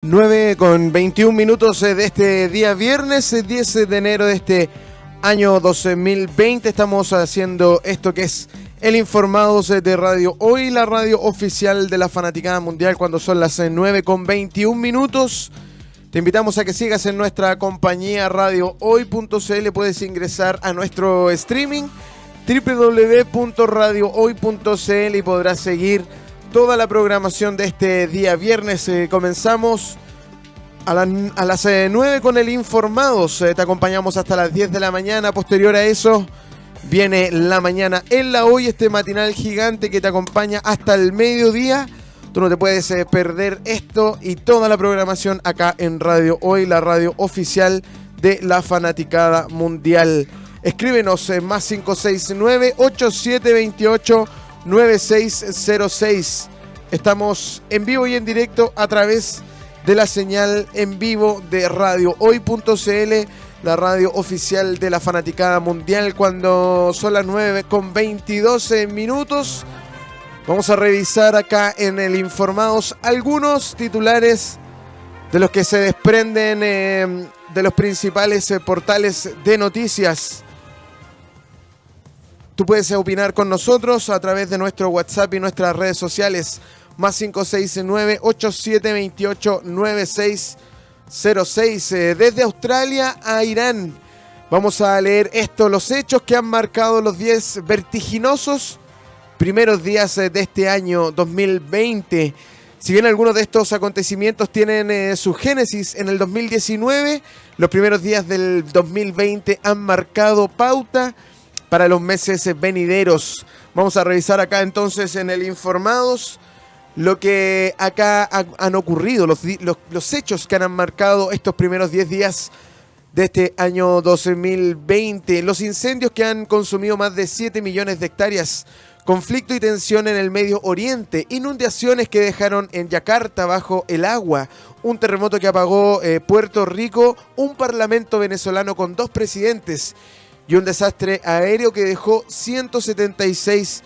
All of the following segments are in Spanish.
9:21 de este día viernes, 10 de enero de este año 2020. Estamos haciendo esto que es el Informados de Radio Hoy, la radio oficial de la Fanaticada Mundial, cuando son las 9:21. Te invitamos a que sigas en nuestra compañía radiohoy.cl. Puedes ingresar a nuestro streaming www.radiohoy.cl y podrás seguir toda la programación de este día viernes. Comenzamos a las 9 con el Informados. Te acompañamos hasta las 10 de la mañana. Posterior a eso viene La Mañana en la Hoy, este matinal gigante que te acompaña hasta el mediodía. Tú no te puedes perder esto y toda la programación acá en Radio Hoy, la radio oficial de la Fanaticada Mundial. Escríbenos en más 569-8728-9606. Estamos en vivo y en directo a través de la señal en vivo de radiohoy.cl, la radio oficial de la Fanaticada Mundial, cuando son las 9:22. Vamos a revisar acá en el Informados algunos titulares de los que se desprenden de los principales portales de noticias. Tú puedes opinar con nosotros a través de nuestro WhatsApp y nuestras redes sociales. Más 569-8728-9606. Desde Australia a Irán. Vamos a leer esto, los hechos que han marcado los 10 vertiginosos primeros días de este año 2020. Si bien algunos de estos acontecimientos tienen su génesis en el 2019, los primeros días del 2020 han marcado pauta para los meses venideros. Vamos a revisar acá entonces en el Informados lo que acá han ocurrido, los hechos que han marcado estos primeros 10 días de este año 2020. Los incendios que han consumido más de 7 millones de hectáreas, conflicto y tensión en el Medio Oriente, inundaciones que dejaron en Yakarta bajo el agua, un terremoto que apagó Puerto Rico, un parlamento venezolano con 2 presidentes y un desastre aéreo que dejó 176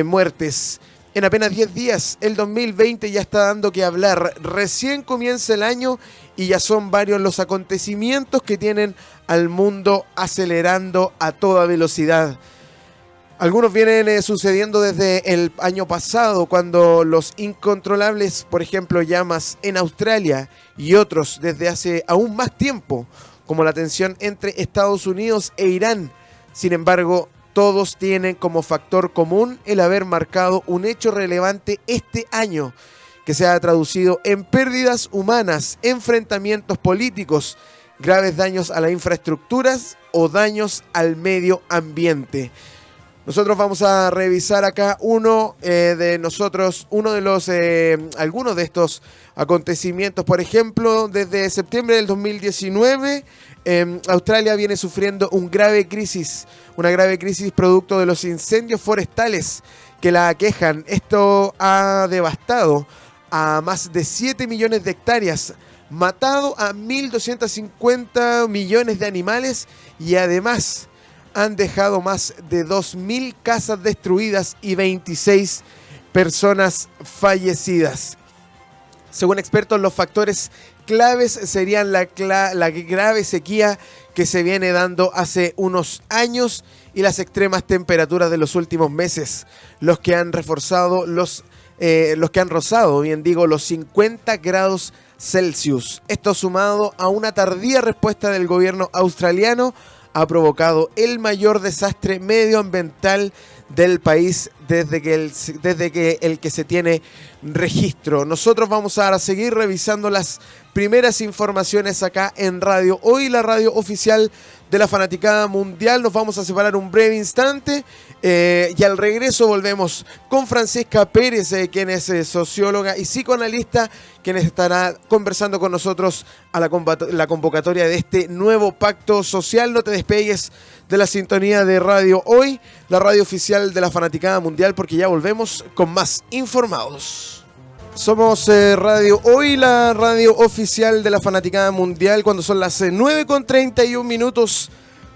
muertes. En apenas 10 días, el 2020 ya está dando que hablar. Recién comienza el año y ya son varios los acontecimientos que tienen al mundo acelerando a toda velocidad. Algunos vienen sucediendo desde el año pasado, cuando los incontrolables, por ejemplo, llamas en Australia, y otros desde hace aún más tiempo, como la tensión entre Estados Unidos e Irán. Sin embargo, todos tienen como factor común el haber marcado un hecho relevante este año, que se ha traducido en pérdidas humanas, enfrentamientos políticos, graves daños a las infraestructuras o daños al medio ambiente. Nosotros vamos a revisar acá algunos de estos acontecimientos. Por ejemplo, desde septiembre del 2019, Australia viene sufriendo una grave crisis producto de los incendios forestales que la aquejan. Esto ha devastado a más de 7 millones de hectáreas, matado a 1.250 millones de animales y además han dejado más de 2.000 casas destruidas y 26 personas fallecidas. Según expertos, los factores claves serían la grave sequía que se viene dando hace unos años y las extremas temperaturas de los últimos meses, los que han rozado los 50 grados Celsius. Esto, sumado a una tardía respuesta del gobierno australiano, ha provocado el mayor desastre medioambiental del país desde que el que se tiene registro. Nosotros vamos a seguir revisando las primeras informaciones acá en Radio Hoy, la radio oficial de la Fanaticada Mundial. Nos vamos a separar un breve instante y al regreso volvemos con Francisca Pérez, quien es socióloga y psicoanalista, quien estará conversando con nosotros a la convocatoria de este nuevo pacto social. No te despegues de la sintonía de Radio Hoy, la radio oficial de la Fanaticada Mundial, porque ya volvemos con más Informados. Somos Radio Hoy, la radio oficial de la Fanaticada Mundial, cuando son las 9:31.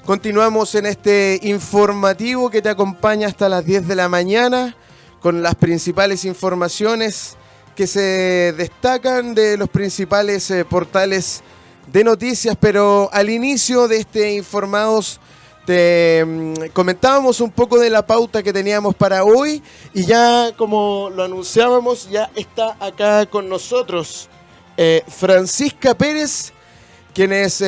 Continuamos en este informativo que te acompaña hasta las 10 de la mañana con las principales informaciones que se destacan de los principales portales de noticias, pero al inicio de este Informados te comentábamos un poco de la pauta que teníamos para hoy y ya como lo anunciábamos, ya está acá con nosotros Francisca Pérez, quien es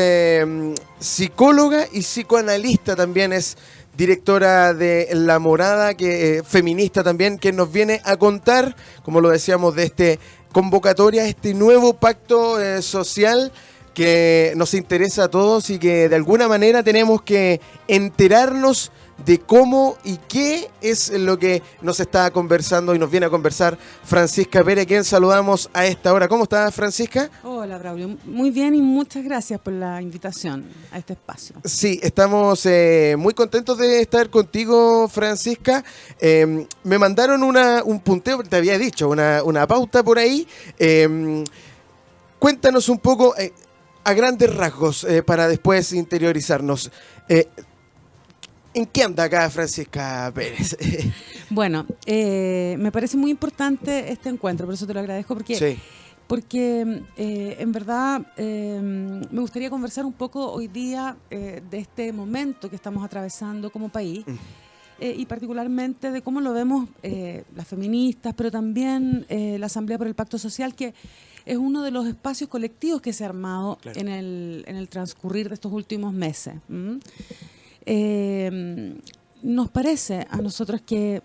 psicóloga y psicoanalista, también es directora de La Morada, que feminista también, que nos viene a contar, como lo decíamos, de este convocatoria, este nuevo pacto social que nos interesa a todos y que de alguna manera tenemos que enterarnos de cómo y qué es lo que nos está conversando y nos viene a conversar Francisca Pérez, a quien saludamos a esta hora. ¿Cómo estás, Francisca? Hola, Braulio. Muy bien y muchas gracias por la invitación a este espacio. Sí, estamos muy contentos de estar contigo, Francisca. Me mandaron un punteo, te había dicho, una pauta por ahí. Cuéntanos un poco, a grandes rasgos, para después interiorizarnos. ¿En qué anda acá Francisca Pérez? Bueno, me parece muy importante este encuentro, por eso te lo agradezco, porque en verdad me gustaría conversar un poco hoy día de este momento que estamos atravesando como país y particularmente de cómo lo vemos las feministas, pero también la Asamblea por el Pacto Social, que es uno de los espacios colectivos que se ha armado en el transcurrir de estos últimos meses. Nos parece a nosotros que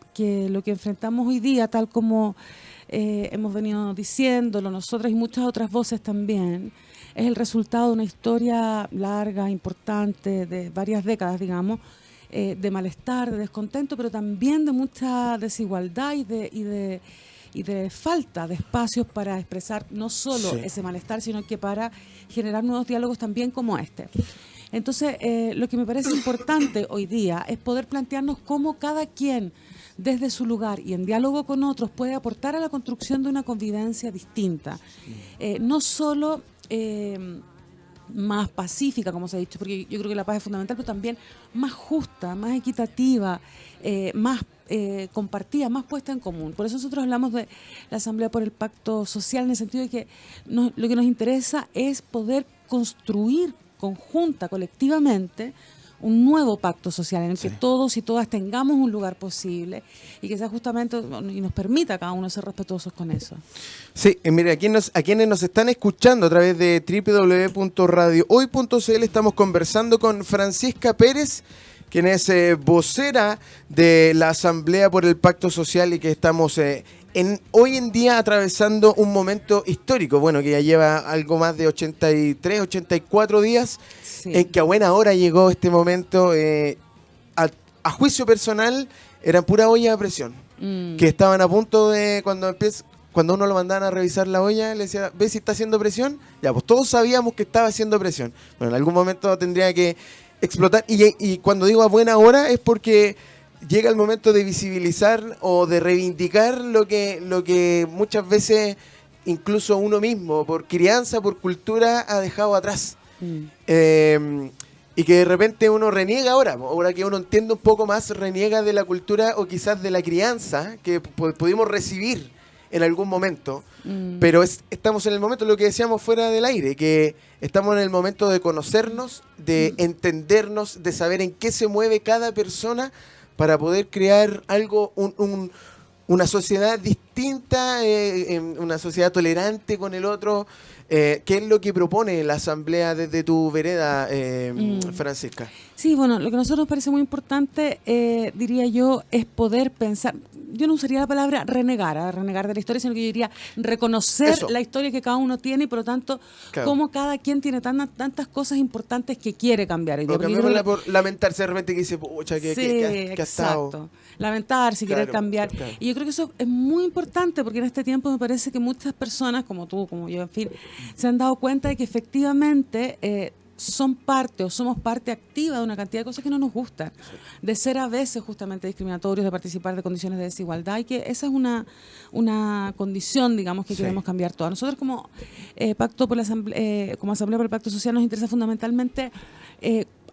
lo que enfrentamos hoy día, tal como hemos venido diciéndolo nosotras y muchas otras voces también, es el resultado de una historia larga, importante, de varias décadas, digamos, de malestar, de descontento, pero también de mucha desigualdad y de falta de espacios para expresar no solo ese malestar, sino que para generar nuevos diálogos también como este. Entonces, lo que me parece importante hoy día es poder plantearnos cómo cada quien, desde su lugar y en diálogo con otros, puede aportar a la construcción de una convivencia distinta. No solo más pacífica, como se ha dicho, porque yo creo que la paz es fundamental, pero también más justa, más equitativa, más compartida, más puesta en común. Por eso nosotros hablamos de la Asamblea por el Pacto Social, en el sentido de que lo que nos interesa es poder construir conjunta, colectivamente, un nuevo pacto social en el que todos y todas tengamos un lugar posible y que sea justamente y nos permita a cada uno ser respetuosos con eso. Sí, mire, a quienes nos están escuchando a través de www.radiohoy.cl estamos conversando con Francisca Pérez, quien es vocera de la Asamblea por el Pacto Social y que estamos hoy en día atravesando un momento histórico, bueno, que ya lleva algo más de 83, 84 días, en que a buena hora llegó este momento. A juicio personal, eran pura olla de presión, que estaban a punto de, cuando uno lo mandaban a revisar la olla, le decía, ¿ves si está haciendo presión? Ya, pues todos sabíamos que estaba haciendo presión. Bueno, en algún momento tendría que explotar, y cuando digo a buena hora es porque llega el momento de visibilizar o de reivindicar lo que muchas veces incluso uno mismo, por crianza, por cultura, ha dejado atrás. Y que de repente uno reniega ahora que uno entiende un poco más, reniega de la cultura o quizás de la crianza que pudimos recibir en algún momento. Pero estamos en el momento, lo que decíamos fuera del aire, que estamos en el momento de conocernos, de entendernos, de saber en qué se mueve cada persona, para poder crear algo, una sociedad distinta, una sociedad tolerante con el otro. ¿Qué es lo que propone la Asamblea desde tu vereda, Francisca? Sí, bueno, lo que a nosotros nos parece muy importante, diría yo, es poder pensar. Yo no usaría la palabra renegar de la historia, sino que yo diría reconocer la historia que cada uno tiene y por lo tanto cómo cada quien tiene tantas cosas importantes que quiere cambiar. No, por lamentarse de repente que dice, pucha, que ha estado. Lamentarse, querer cambiar. Claro. Y yo creo que eso es muy importante porque en este tiempo me parece que muchas personas, como tú, como yo, en fin, se han dado cuenta de que efectivamente son parte o somos parte activa de una cantidad de cosas que no nos gustan, de ser a veces justamente discriminatorios, de participar de condiciones de desigualdad, y que esa es una condición, digamos, que queremos cambiar todas. Nosotros como Pacto por la Asamblea, como Asamblea por el Pacto Social nos interesa fundamentalmente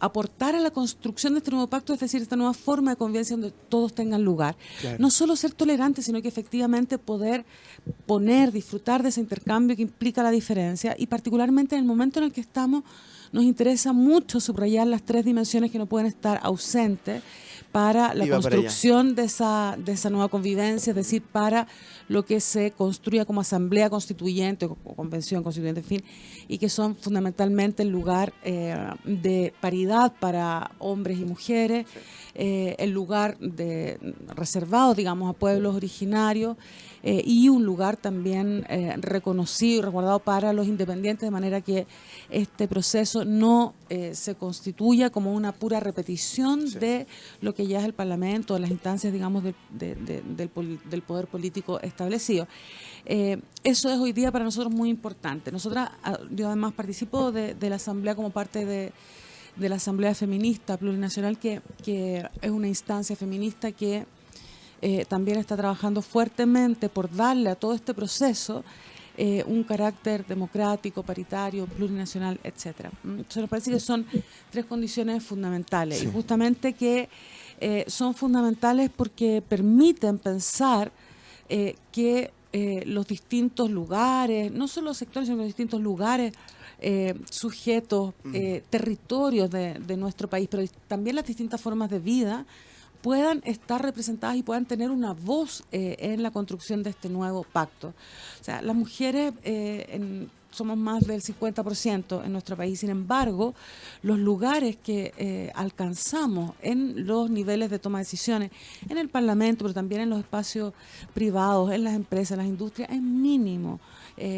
aportar a la construcción de este nuevo pacto, es decir, esta nueva forma de convivencia donde todos tengan lugar. Claro. No solo ser tolerantes, sino que efectivamente poder disfrutar de ese intercambio que implica la diferencia, y particularmente en el momento en el que estamos, nos interesa mucho subrayar las 3 dimensiones que no pueden estar ausentes para la construcción de esa nueva convivencia, es decir, para lo que se construya como asamblea constituyente o convención constituyente, en fin, y que son fundamentalmente el lugar de paridad para hombres y mujeres, el lugar reservado, digamos, a pueblos originarios, y un lugar también reconocido y resguardado para los independientes, de manera que este proceso no se constituya como una pura repetición de lo que ya es el Parlamento, de las instancias, digamos, del poder político establecido. Eso es hoy día para nosotros muy importante. Yo además participo de la Asamblea como parte de la Asamblea Feminista Plurinacional, que es una instancia feminista que también está trabajando fuertemente por darle a todo este proceso un carácter democrático, paritario, plurinacional, etcétera. Entonces nos parece que son 3 condiciones fundamentales, sí. Y justamente que son fundamentales porque permiten pensar que los distintos lugares, no solo sectores, sino los distintos lugares, sujetos, territorios de nuestro país, pero también las distintas formas de vida, puedan estar representadas y puedan tener una voz en la construcción de este nuevo pacto. O sea, las mujeres somos más del 50% en nuestro país. Sin embargo, los lugares que alcanzamos en los niveles de toma de decisiones, en el Parlamento, pero también en los espacios privados, en las empresas, en las industrias, es mínimo.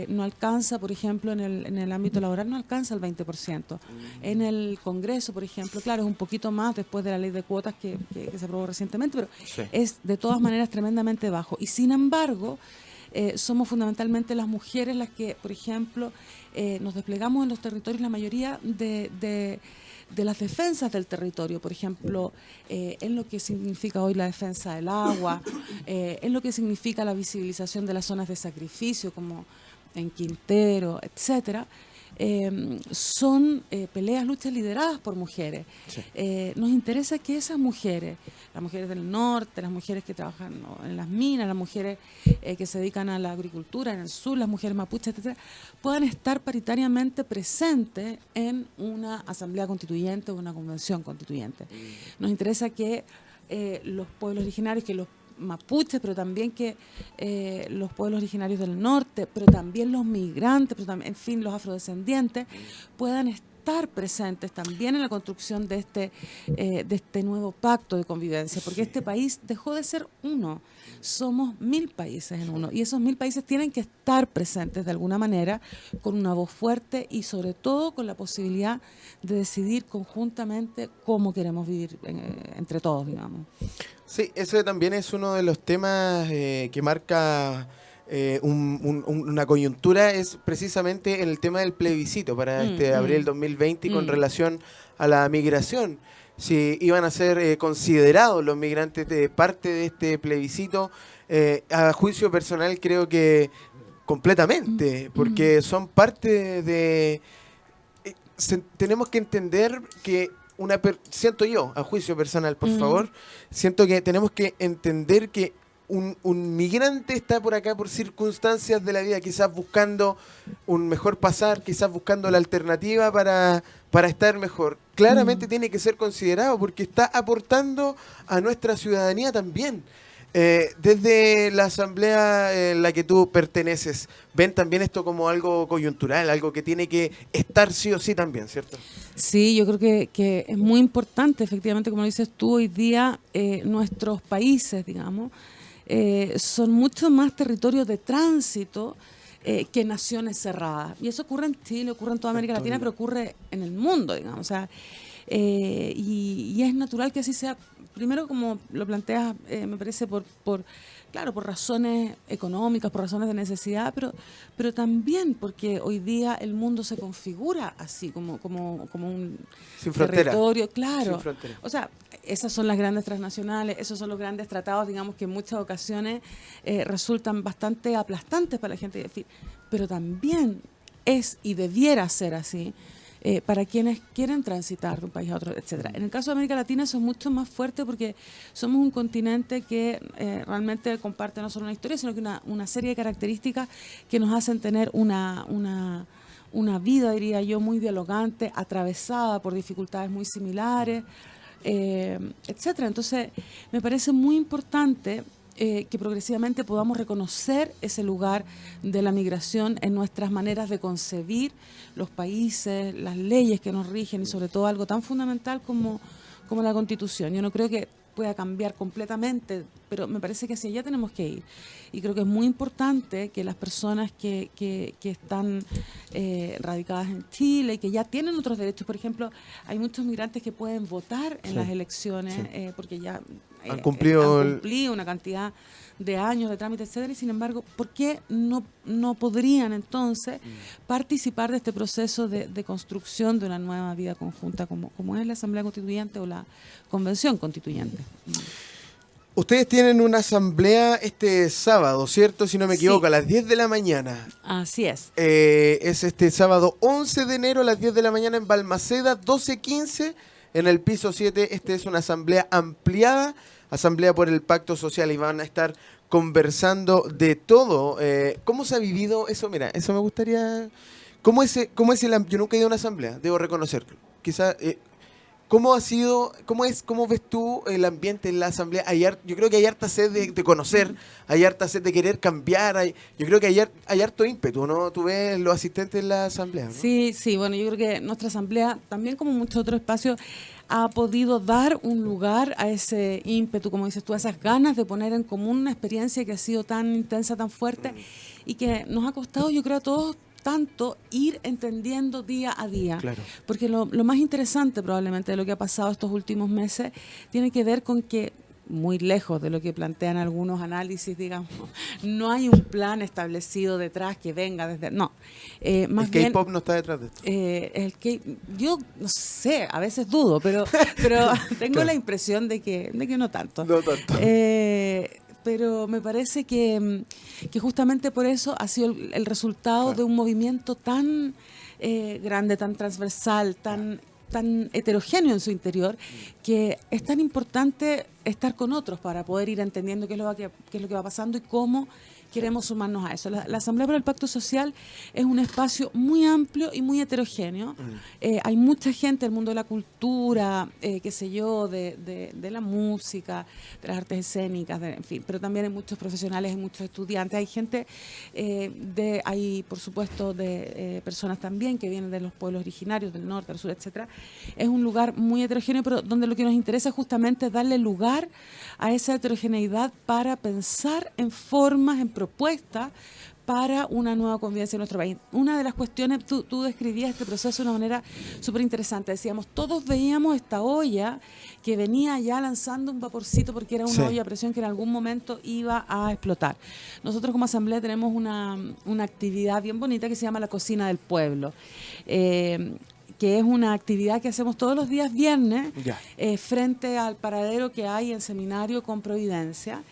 No alcanza, por ejemplo, en el ámbito laboral, no alcanza el 20%. En el Congreso, por ejemplo, claro, es un poquito más después de la ley de cuotas que se aprobó recientemente, pero sí, es de todas maneras tremendamente bajo. Y sin embargo, somos fundamentalmente las mujeres las que, por ejemplo, nos desplegamos en los territorios, la mayoría de las defensas del territorio, por ejemplo, en lo que significa hoy la defensa del agua, en lo que significa la visibilización de las zonas de sacrificio, como en Quintero, etcétera. Son peleas, luchas lideradas por mujeres. Sí. Nos interesa que esas mujeres, las mujeres del norte, las mujeres que trabajan en las minas, las mujeres que se dedican a la agricultura en el sur, las mujeres mapuches, etcétera, puedan estar paritariamente presentes en una asamblea constituyente o una convención constituyente. Nos interesa que los pueblos originarios, que los mapuches, pero también que los pueblos originarios del norte, pero también los migrantes, pero también, en fin, los afrodescendientes, puedan estar presentes también en la construcción de este nuevo pacto de convivencia, porque este país dejó de ser uno, somos 1000 países en uno, y esos 1000 países tienen que estar presentes de alguna manera, con una voz fuerte y sobre todo con la posibilidad de decidir conjuntamente cómo queremos vivir entre todos, digamos. Sí, ese también es uno de los temas que marca una coyuntura, es precisamente el tema del plebiscito para abril 2020 con relación a la migración. Si iban a ser considerados los migrantes de parte de este plebiscito, a juicio personal creo que completamente, porque son parte de... tenemos que entender que siento yo, a juicio personal, por favor, siento que tenemos que entender que un migrante está por acá por circunstancias de la vida, quizás buscando un mejor pasar, quizás buscando la alternativa para estar mejor. Claramente tiene que ser considerado porque está aportando a nuestra ciudadanía también. Desde la asamblea en la que tú perteneces, ¿ven también esto como algo coyuntural, algo que tiene que estar sí o sí también, cierto? Sí, yo creo que es muy importante, efectivamente, como lo dices tú, hoy día nuestros países, digamos, son mucho más territorios de tránsito que naciones cerradas. Y eso ocurre en Chile, ocurre en toda América Latina, pero ocurre en el mundo, digamos. O sea, y es natural que así sea. Primero, como lo planteas, me parece claro, por razones económicas, por razones de necesidad, pero también porque hoy día el mundo se configura así, como un sin territorio, claro. Sin frontera. O sea, esas son las grandes transnacionales, esos son los grandes tratados, digamos, que en muchas ocasiones resultan bastante aplastantes para la gente, pero también es y debiera ser así. para quienes quieren transitar de un país a otro, etcétera. En el caso de América Latina eso es mucho más fuerte porque somos un continente que realmente comparte no solo una historia, sino que una serie de características que nos hacen tener una vida, diría yo, muy dialogante, atravesada por dificultades muy similares, etcétera. Entonces, me parece muy importante que progresivamente podamos reconocer ese lugar de la migración en nuestras maneras de concebir los países, las leyes que nos rigen y sobre todo algo tan fundamental como la Constitución. Yo no creo que pueda cambiar completamente, pero me parece que hacia allá tenemos que ir. Y creo que es muy importante que las personas que están radicadas en Chile y que ya tienen otros derechos, por ejemplo, hay muchos migrantes que pueden votar en las elecciones porque ya han cumplido una cantidad de años de trámite, etcétera, y sin embargo, ¿por qué no podrían entonces participar de este proceso de construcción de una nueva vida conjunta como es la Asamblea Constituyente o la Convención Constituyente? Ustedes tienen una asamblea este sábado, ¿cierto? Si no me equivoco, Sí. a las 10 de la mañana. Así es. Es este sábado 11 de enero a las 10 de la mañana en Balmaceda, 12:15 en el piso 7. Esta es una asamblea ampliada, asamblea por el Pacto Social, y van a estar conversando de todo. ¿Cómo se ha vivido eso? Mira, eso me gustaría... ¿Cómo es yo nunca he ido a una asamblea, debo reconocerlo. Quizá... ¿Cómo ha sido, cómo ves tú el ambiente en la asamblea? Yo creo que hay harta sed de conocer, hay harta sed de querer cambiar, yo creo que hay harto ímpetu, ¿no? Tú ves los asistentes en la asamblea, ¿no? Sí, bueno, yo creo que nuestra asamblea, también como muchos otros espacios, ha podido dar un lugar a ese ímpetu, como dices tú, a esas ganas de poner en común una experiencia que ha sido tan intensa, tan fuerte, y que nos ha costado, yo creo, a todos tanto ir entendiendo día a día. Claro. Porque lo más interesante probablemente de lo que ha pasado estos últimos meses tiene que ver con que, muy lejos de lo que plantean algunos análisis, digamos, no hay un plan establecido detrás que venga desde... No, más bien... El K-pop no está detrás de esto. Yo no sé, a veces dudo, pero tengo Claro. la impresión de que no tanto. No tanto. Pero me parece que justamente por eso ha sido el resultado de un movimiento tan grande, tan transversal, tan heterogéneo en su interior, que es tan importante estar con otros para poder ir entendiendo qué es lo que va pasando y cómo queremos sumarnos a eso. La Asamblea para el Pacto Social es un espacio muy amplio y muy heterogéneo. Hay mucha gente del mundo de la cultura, qué sé yo, de la música, de las artes escénicas, en fin, pero también hay muchos profesionales, hay muchos estudiantes, hay gente, hay por supuesto de personas también que vienen de los pueblos originarios, del norte, del sur, etcétera. Es un lugar muy heterogéneo, pero donde lo que nos interesa justamente es darle lugar a esa heterogeneidad para pensar en formas, en propuestas para una nueva convivencia en nuestro país. Una de las cuestiones, tú describías este proceso de una manera súper interesante. Decíamos, todos veíamos esta olla que venía ya lanzando un vaporcito porque era una olla a presión que en algún momento iba a explotar. Nosotros como asamblea tenemos una actividad bien bonita que se llama la Cocina del Pueblo. Que es una actividad que hacemos todos los días viernes frente al paradero que hay en Seminario con Providencia,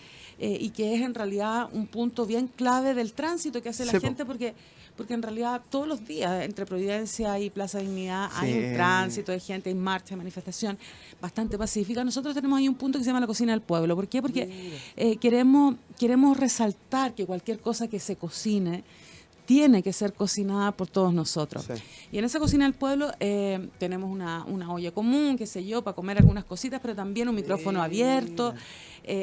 y que es en realidad un punto bien clave del tránsito que hace la gente, porque en realidad todos los días entre Providencia y Plaza Dignidad hay un tránsito de gente, hay marcha, hay manifestación bastante pacífica. Nosotros tenemos ahí un punto que se llama la Cocina del Pueblo. ¿Por qué? Porque queremos resaltar que cualquier cosa que se cocine tiene que ser cocinada por todos nosotros. Sí. Y en esa Cocina del Pueblo tenemos una olla común, qué sé yo, para comer algunas cositas, pero también un micrófono abierto,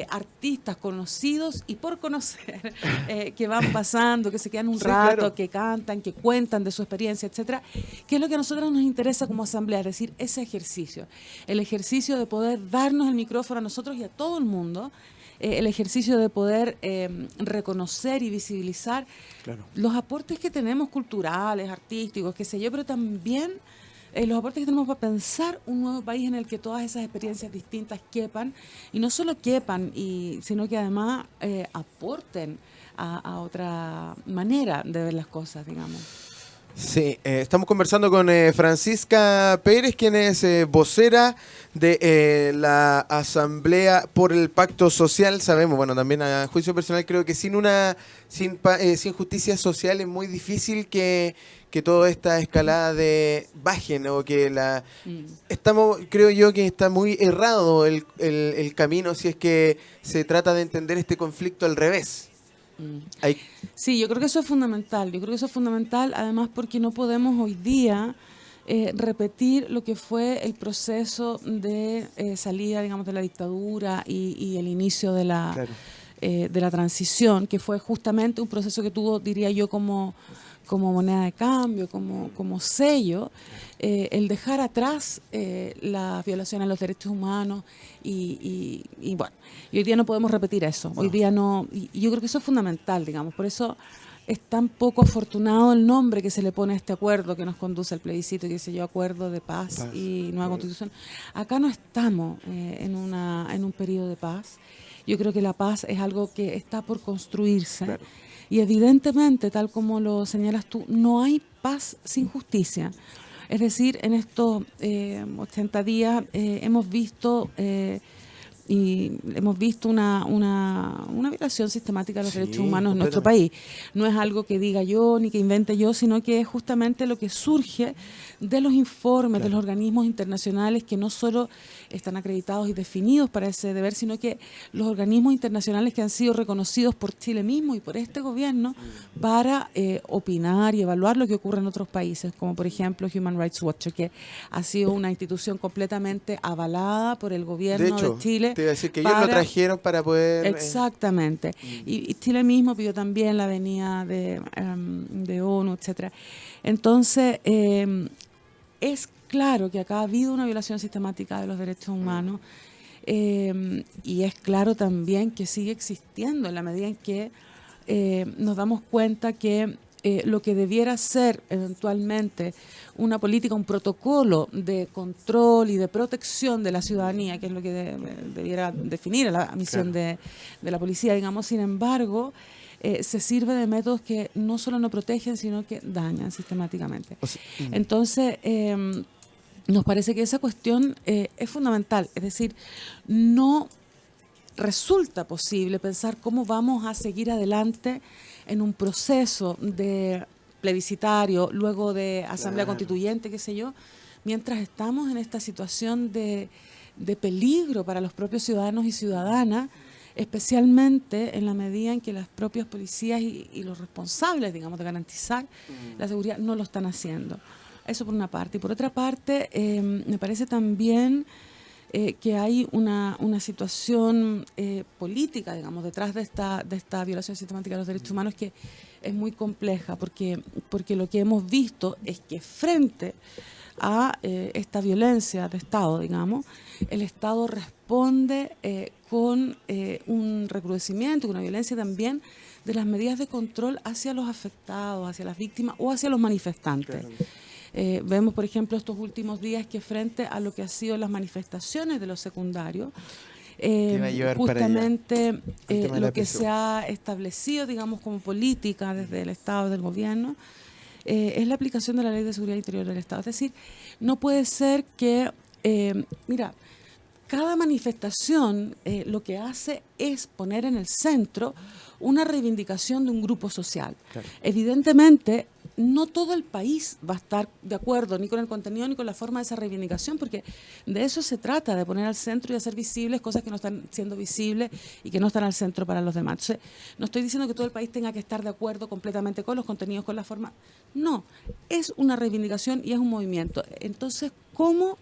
artistas conocidos y por conocer que van pasando, que se quedan un rato, claro, que cantan, que cuentan de su experiencia, etcétera, que es lo que a nosotros nos interesa como asamblea, es decir, ese ejercicio, el ejercicio de poder darnos el micrófono a nosotros y a todo el mundo, el ejercicio de poder reconocer y visibilizar los aportes que tenemos culturales, artísticos, qué sé yo, pero también los aportes que tenemos para pensar un nuevo país en el que todas esas experiencias distintas quepan, y no solo quepan, sino que además aporten a otra manera de ver las cosas, digamos. Sí, estamos conversando con Francisca Pérez, quien es vocera de la Asamblea por el Pacto Social. Sabemos, bueno, también a juicio personal, creo que sin justicia social es muy difícil que toda esta escalada de bajen o que creo yo que está muy errado el camino si es que se trata de entender este conflicto al revés. Hay Sí, yo creo que eso es fundamental. Yo creo que eso es fundamental, además porque no podemos hoy día repetir lo que fue el proceso de salida, digamos, de la dictadura y el inicio Claro. de la transición, que fue justamente un proceso que tuvo, diría yo, como moneda de cambio, como sello, el dejar atrás la violación a los derechos humanos y bueno, y hoy día no podemos repetir eso. Hoy día no, y yo creo que eso es fundamental, digamos, por eso es tan poco afortunado el nombre que se le pone a este acuerdo que nos conduce al plebiscito, que se llama Acuerdo de Paz y Nueva Constitución. Acá no estamos en un periodo de paz. Yo creo que la paz es algo que está por construirse. Claro. Y evidentemente, tal como lo señalas tú, no hay paz sin justicia. Es decir, en estos 80 días hemos visto una violación sistemática de los derechos humanos en nuestro país. No es algo que diga yo ni que invente yo, sino que es justamente lo que surge de los informes de los organismos internacionales que no solo están acreditados y definidos para ese deber, sino que los organismos internacionales que han sido reconocidos por Chile mismo y por este gobierno para opinar y evaluar lo que ocurre en otros países, como por ejemplo Human Rights Watch, que ha sido una institución completamente avalada por el gobierno de Chile. Te iba a decir que ellos lo trajeron para poder... Exactamente. Y Chile mismo pidió también la venida de ONU, etcétera. Entonces, es claro que acá ha habido una violación sistemática de los derechos humanos y es claro también que sigue existiendo en la medida en que nos damos cuenta que lo que debiera ser eventualmente una política, un protocolo de control y de protección de la ciudadanía, que es lo que debiera definir la misión de la policía, digamos, sin embargo, se sirve de métodos que no solo no protegen, sino que dañan sistemáticamente. Entonces, nos parece que esa cuestión es fundamental, es decir, no resulta posible pensar cómo vamos a seguir adelante en un proceso de plebiscitario, luego de asamblea constituyente, qué sé yo, mientras estamos en esta situación de peligro para los propios ciudadanos y ciudadanas, especialmente en la medida en que las propias policías y los responsables, digamos, de garantizar la seguridad no lo están haciendo. Eso por una parte. Y por otra parte, me parece también que hay una situación política, digamos, detrás de esta violación sistemática de los derechos humanos que es muy compleja, porque lo que hemos visto es que frente a esta violencia de Estado, digamos, el Estado responde con un recrudecimiento, con una violencia también de las medidas de control hacia los afectados, hacia las víctimas o hacia los manifestantes. Vemos, por ejemplo, estos últimos días que frente a lo que han sido las manifestaciones de los secundarios, justamente lo que se ha establecido, digamos, como política desde el Estado, del gobierno, es la aplicación de la Ley de Seguridad Interior del Estado. Es decir, no puede ser que, mira, cada manifestación lo que hace es poner en el centro una reivindicación de un grupo social. Claro. Evidentemente, no todo el país va a estar de acuerdo ni con el contenido ni con la forma de esa reivindicación, porque de eso se trata, de poner al centro y hacer visibles cosas que no están siendo visibles y que no están al centro para los demás. Entonces, no estoy diciendo que todo el país tenga que estar de acuerdo completamente con los contenidos, con la forma. No, es una reivindicación y es un movimiento. Entonces, ¿cómo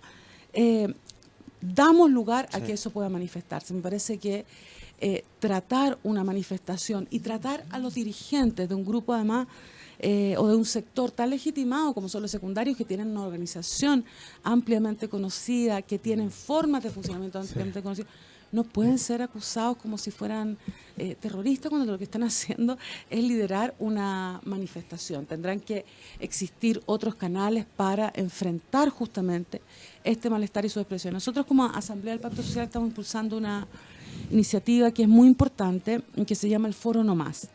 damos lugar a que eso pueda manifestarse? Me parece que tratar una manifestación y tratar a los dirigentes de un grupo, además, o de un sector tan legitimado como son los secundarios, que tienen una organización ampliamente conocida, que tienen formas de funcionamiento ampliamente conocidas, no pueden ser acusados como si fueran terroristas, cuando lo que están haciendo es liderar una manifestación. Tendrán que existir otros canales para enfrentar justamente este malestar y su expresión. Nosotros, como Asamblea del Pacto Social, estamos impulsando una iniciativa que es muy importante, que se llama el Foro No Más.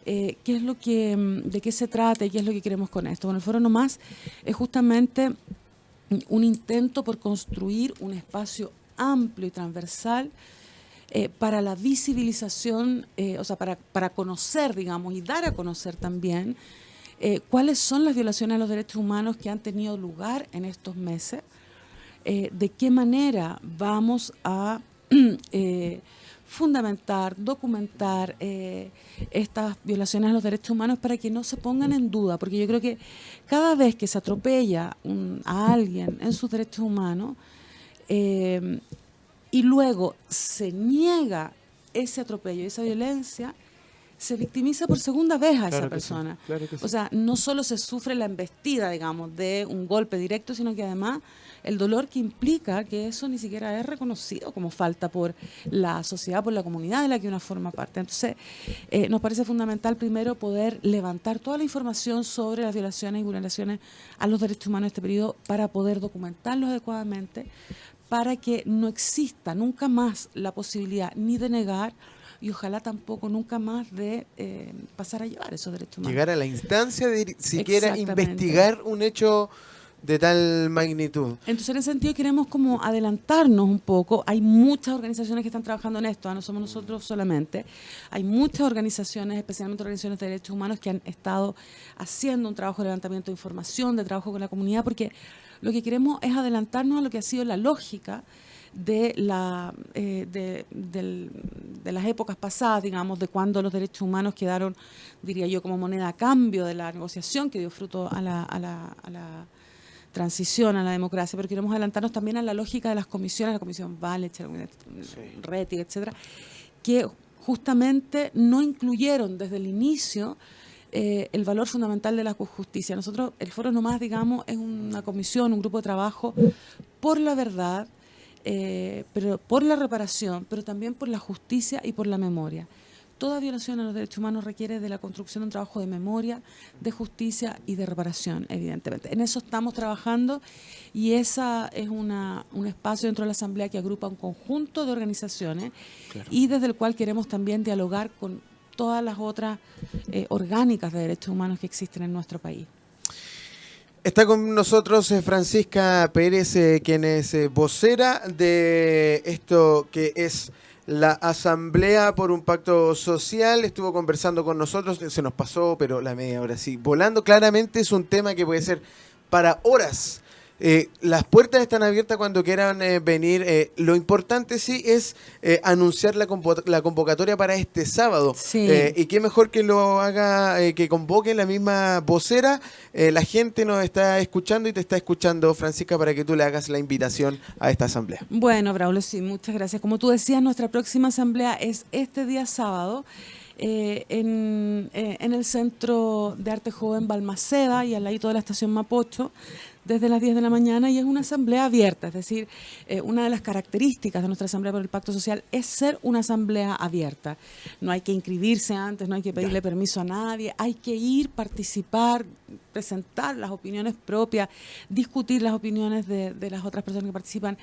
¿Qué es lo que, de qué se trata y qué es lo que queremos con esto? Bueno, el Foro No Más es justamente un intento por construir un espacio amplio y transversal para la visibilización, o sea, para conocer, digamos, y dar a conocer también cuáles son las violaciones a los derechos humanos que han tenido lugar en estos meses, de qué manera vamos a fundamentar, documentar estas violaciones a los derechos humanos para que no se pongan en duda, porque yo creo que cada vez que se atropella a alguien en sus derechos humanos y luego se niega ese atropello, esa violencia, se victimiza por segunda vez a esa persona. Sí, claro que sí. O sea, no solo se sufre la embestida, digamos, de un golpe directo, sino que además el dolor que implica que eso ni siquiera es reconocido como falta por la sociedad, por la comunidad de la que uno forma parte. Entonces, nos parece fundamental primero poder levantar toda la información sobre las violaciones y vulneraciones a los derechos humanos en este periodo para poder documentarlos adecuadamente, para que no exista nunca más la posibilidad ni de negar y ojalá tampoco nunca más de pasar a llevar esos derechos humanos. Llegar a la instancia de siquiera investigar un hecho de tal magnitud. Entonces, en ese sentido queremos como adelantarnos un poco. Hay muchas organizaciones que están trabajando en esto, no somos nosotros solamente. Hay muchas organizaciones, especialmente organizaciones de derechos humanos, que han estado haciendo un trabajo de levantamiento de información, de trabajo con la comunidad, porque lo que queremos es adelantarnos a lo que ha sido la lógica de las épocas pasadas, digamos, de cuando los derechos humanos quedaron, diría yo, como moneda a cambio de la negociación que dio fruto a la transición a la democracia, pero queremos adelantarnos también a la lógica de las comisiones, la comisión Walech, Rettig, etcétera, que justamente no incluyeron desde el inicio el valor fundamental de la justicia. Nosotros, el Foro No Más, digamos, es una comisión, un grupo de trabajo por la verdad, pero por la reparación, pero también por la justicia y por la memoria. Toda violación a los derechos humanos requiere de la construcción de un trabajo de memoria, de justicia y de reparación, evidentemente. En eso estamos trabajando y esa es un espacio dentro de la Asamblea que agrupa un conjunto de organizaciones, claro, y desde el cual queremos también dialogar con todas las otras orgánicas de derechos humanos que existen en nuestro país. Está con nosotros Francisca Pérez, quien es vocera de esto que es la Asamblea por un Pacto Social. Estuvo conversando con nosotros, se nos pasó, pero la media hora sí, volando. Claramente es un tema que puede ser para horas. Las puertas están abiertas cuando quieran venir. Lo importante sí es anunciar la convocatoria para este sábado. Sí. Y qué mejor que lo haga, que convoque la misma vocera. La gente nos está escuchando y te está escuchando, Francisca, para que tú le hagas la invitación a esta asamblea. Bueno, Braulio, sí, muchas gracias. Como tú decías, nuestra próxima asamblea es este día sábado. En el Centro de Arte Joven Balmaceda y al ladito de la estación Mapocho, desde las 10 de la mañana, y es una asamblea abierta, es decir, una de las características de nuestra Asamblea por el Pacto Social es ser una asamblea abierta. No hay que inscribirse antes, no hay que pedirle permiso a nadie, hay que ir, participar, presentar las opiniones propias, discutir las opiniones de las otras personas que participan,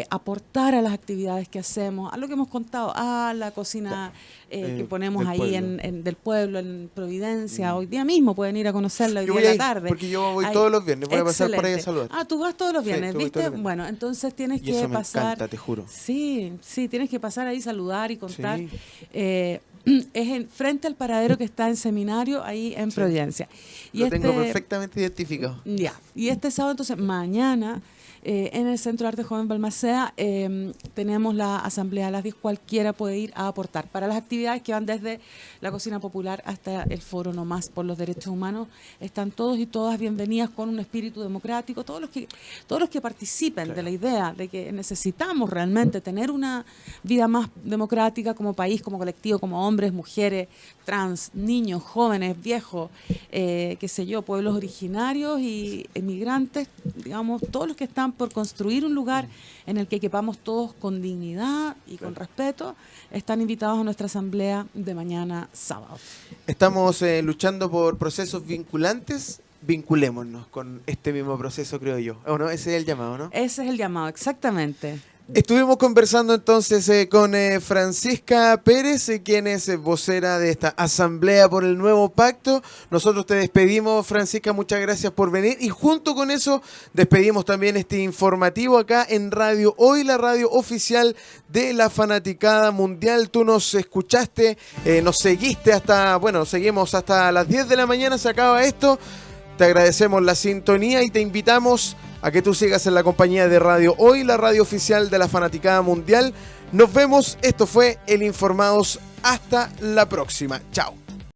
aportar a las actividades que hacemos, a lo que hemos contado, a la cocina que ponemos ahí del pueblo, en Providencia. Hoy día mismo pueden ir a conocerla, hoy día en la tarde. Porque yo voy todos los viernes, voy a pasar por ahí a saludar. Ah, tú vas todos los viernes, sí, ¿viste? Todos los viernes. Bueno, entonces tienes que eso pasar. Me encanta, te juro. Sí, tienes que pasar ahí, saludar y contar. Sí. Es frente al paradero que está en Seminario, ahí en Providencia. Y lo tengo perfectamente identificado. Ya. Y este sábado, entonces, mañana, en el Centro de Arte Joven Balmaceda, tenemos la asamblea a las 10. Cualquiera puede ir a aportar para las actividades que van desde la cocina popular hasta el Foro No Más por los Derechos Humanos. Están todos y todas bienvenidas con un espíritu democrático. Todos los que participen de la idea de que necesitamos realmente tener una vida más democrática como país, como colectivo, como hombres, mujeres, trans, niños, jóvenes, viejos, qué sé yo, pueblos originarios y emigrantes, digamos, todos los que están por construir un lugar en el que quepamos todos con dignidad y con respeto, están invitados a nuestra asamblea de mañana sábado. Estamos luchando por procesos vinculantes. Vinculémonos con este mismo proceso, creo yo. ¿O no? Ese es el llamado, ¿no? Ese es el llamado, exactamente. Estuvimos conversando entonces con Francisca Pérez, quien es vocera de esta Asamblea por el Nuevo Pacto. Nosotros te despedimos, Francisca, muchas gracias por venir. Y junto con eso, despedimos también este informativo acá en Radio Hoy, la radio oficial de la Fanaticada Mundial. Tú nos escuchaste, nos seguiste seguimos hasta las 10 de la mañana, se acaba esto. Te agradecemos la sintonía y te invitamos a que tú sigas en la compañía de Radio Hoy, la radio oficial de la Fanaticada Mundial. Nos vemos, esto fue El Informados, hasta la próxima. Chao.